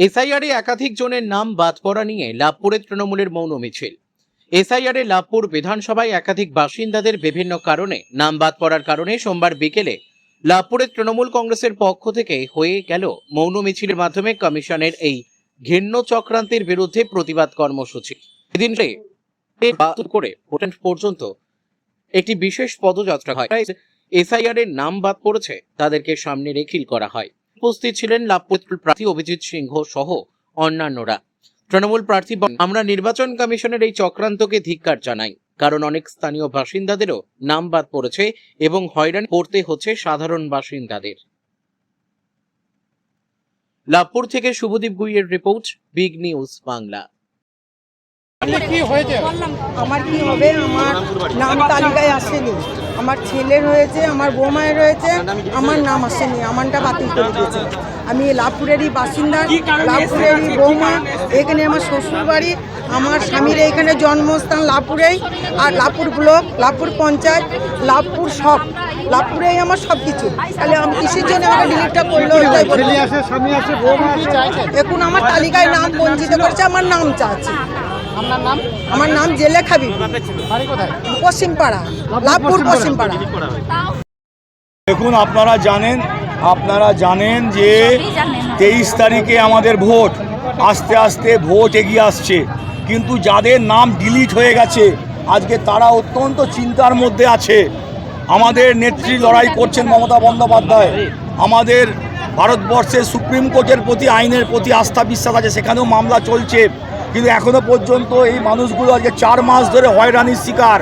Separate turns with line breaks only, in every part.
এসআইআরে একাধিক জনের নাম বাদ পড়া নিয়ে লাভপুরের তৃণমূলের মৌন মিছিল। এসআইআরে লাভপুর বিধানসভায় একাধিক বাসিন্দাদের বিভিন্ন কারণে নাম বাদ পড়ার কারণে সোমবার বিকেলে লাভপুরের তৃণমূল কংগ্রেসের পক্ষ থেকে হয়ে গেল মৌন মিছিলের মাধ্যমে কমিশনের এই ঘৃণ্য চক্রান্তের বিরুদ্ধে প্রতিবাদ কর্মসূচি। এদিন করে ভোট পর্যন্ত একটি বিশেষ পদযাত্রা হয়। এসআইআর এর নাম বাদ পড়েছে তাদেরকে সামনে রেখে করা হয়। উপস্থিত ছিলেন লাভপুর প্রার্থী অভিজিৎ সিংহ সহ অন্যান্যরা। তৃণমূল প্রার্থী আমরা নির্বাচন কমিশনের এই চক্রান্তকে ধিক্কার জানাই, কারণ অনেক স্থানীয় বাসিন্দাদেরও নাম বাদ পড়েছে এবং হয়রান করতে হচ্ছে সাধারণ বাসিন্দাদের। লাভপুর থেকে শুভদীপ গুইয়ের রিপোর্ট, বিগ নিউজ বাংলা।
আমার কি হবে, আমার নাম তালিকায় আসেনি, আমার ছেলের হয়েছে, আমার বৌমায়ের হয়েছে, আমার নাম আসেনি, আমারটা বাতিল করে দিয়েছে। আমি লাভপুরেরই বাসিন্দা, লাভপুরেরই বৌমা, এখানে আমার শ্বশুর বাড়ি, আমার স্বামীর এখানে জন্মস্থান লাভপুরেই, আর লাভপুর ব্লক, লাভপুর পঞ্চায়েত, লাভপুর সব, লাভপুরেই আমার সব কিছু। তাহলে আমি কিসের জন্য আমাকে ডিলিটটা করলো? এখন আমার তালিকায় নাম বঞ্চিত করেছে, আমার নাম চাচ্ছে। আমার নাম জেলে খাবি, পশ্চিমপাড়া, লাভপুর পশ্চিমপাড়া।
দেখুন, আপনারা জানেন যে 23 তারিখে আমাদের ভোট, আস্তে আস্তে ভোট এগিয়ে আসছে, কিন্তু যাদের নাম ডিলিট হয়ে গেছে আজকে তারা অত্যন্ত চিন্তার মধ্যে আছে। আমাদের নেত্রী লড়াই করছেন মমতা বন্দ্যোপাধ্যায়, আমাদের ভারতবর্ষের সুপ্রিম কোর্টের প্রতি, আইনের প্রতি আস্থা বিশ্বাস আছে, সেখানেও মামলা চলছে, কিন্তু এখনো পর্যন্ত এই মানুষগুলো আজকে 4 মাস ধরে হয়রানির শিকার।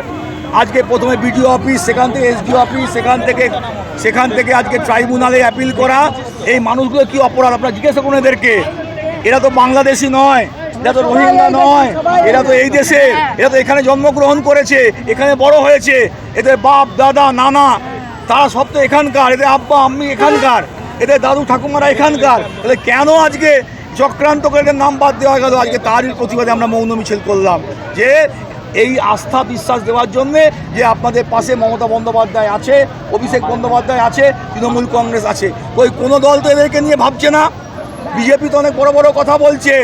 আজকে প্রথমে বিডিও অফিস, সেখান থেকে এসডিও অফিস, সেখান থেকে আজকে ট্রাইব্যুনালে অ্যাপিল করা। এই মানুষগুলো কি অপরাধ আপনারা জিজ্ঞাসা করুন এদেরকে। এরা তো বাংলাদেশি নয়, এরা তো রোহিঙ্গা নয়, এরা তো এই দেশে, এরা তো এখানে জন্মগ্রহণ করেছে, এখানে বড় হয়েছে, এদের বাপ দাদা নানা তারা সব তো এখানকার, এদের আব্বা আম্মি এখানকার, এদের দাদু ঠাকুমারা এখানকার। তাহলে কেন আজকে চক্রান্ত করে এদের নাম বাদ দেওয়া গেল? আজকে তারই প্রতিবাদে আমরা মৌন মিছিল করলাম, যে এই আস্থা বিশ্বাস দেওয়ার জন্যে যে আপনাদের পাশে মমতা বন্দ্যোপাধ্যায় আছে, অভিষেক বন্দ্যোপাধ্যায় আছে, তৃণমূল কংগ্রেস আছে। কোনো দল তো এদেরকে নিয়ে ভাবছে না। বিজেপি তো অনেক বড় বড় কথা বলছে,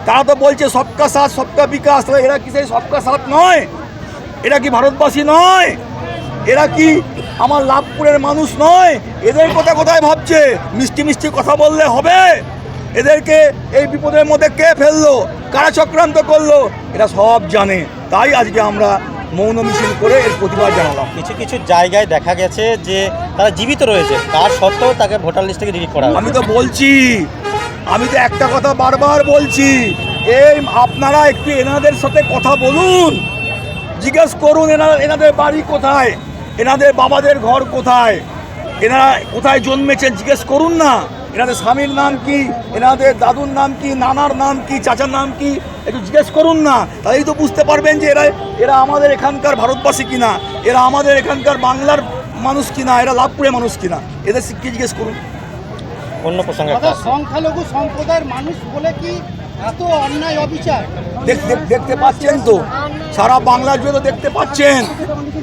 তারা তো বলছে সবকা সাথ সবকা বিকাশ। তাহলে এরা কি সেই সবকা সাথ নয়? এরা কি ভারতবাসী নয়? এরা কি আমার লাভপুরের মানুষ নয়? এদের কথা কোথায় ভাবছে? মিষ্টি মিষ্টি কথা বললে হবে? এদেরকে এই বিপদের মধ্যে কে ফেললো, কারা চক্রান্ত করলো, এরা সব জানে। তাই আজকে আমরা মৌন মিছিল করে এর প্রতিবাদ জানালাম।
কিছু কিছু জায়গায় দেখা গেছে যে তারা জীবিত রয়েছে, তার সত্ত্বেও তাকে ভোটার লিস্ট থেকে ডিলিট করা হয়।
আমি তো একটা কথা বারবার বলছি, এই আপনারা একটু এনাদের সাথে কথা বলুন, জিজ্ঞেস করুন এনাদের বাড়ি কোথায়, এনাদের বাবাদের ঘর কোথায়, এনারা কোথায় জন্মেছেন জিজ্ঞেস করুন না। এনাদের স্বামীর নাম কি, এনাদের দাদুর নাম কি, নানার নাম কি, চাচার নাম কি, একটু জিজ্ঞেস করুন না। তাই তো বুঝতে পারবেন যে এরা আমাদের এখানকার ভারতবাসী কিনা, এরা আমাদের এখানকার বাংলার মানুষ কিনা, এরা লাভপুরের মানুষ কিনা, এদের কি জিজ্ঞেস করুন।
অন্য প্রসঙ্গে
সংখ্যালঘু সম্প্রদায়ের মানুষ বলে কি এত অন্যায় অবিচার
দেখতে পাচ্ছেন তো, সারা বাংলা জুড়ে তো দেখতে পাচ্ছেন,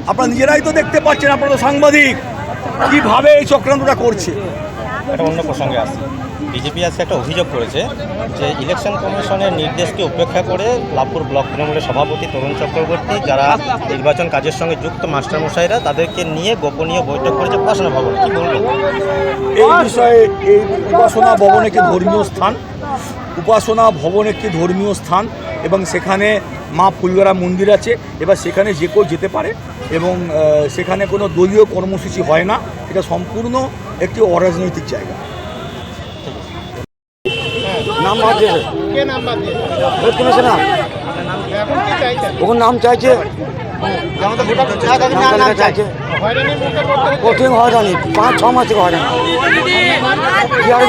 আপনারা নিজেরাই তো দেখতে পাচ্ছেন, আপনারা তো সাংবাদিক, কিভাবে এই চক্রান্তটা করছে।
একটা অন্য প্রসঙ্গে আসছে, বিজেপি আজকে একটা অভিযোগ করেছে যে ইলেকশন কমিশনের নির্দেশকে উপেক্ষা করে লাভপুর ব্লক তৃণমূলের সভাপতি তরুণ চক্রবর্তী, যারা নির্বাচন কাজের সঙ্গে যুক্ত মাস্টারমশাইরা, তাদেরকে নিয়ে গোপনীয় বৈঠক করেছে উপাসনা ভবনে। কি বলবেন
এই বিষয়ে? এই উপাসনা ভবন একটি ধর্মীয় স্থান, উপাসনা ভবন একটি ধর্মীয় স্থান, এবং সেখানে মা ফুলগারা মন্দির আছে। এবার সেখানে যে কেউ যেতে পারে, এবং সেখানে কোনো দলীয় কর্মসূচি হয় না, এটা সম্পূর্ণ একটি অরাজনৈতিক জায়গা।
নাম বাড়ছে, ওখানে নাম চাইছে, কঠিন হয়রানি, 5-6 মাস থেকে হয়রানি। কি আর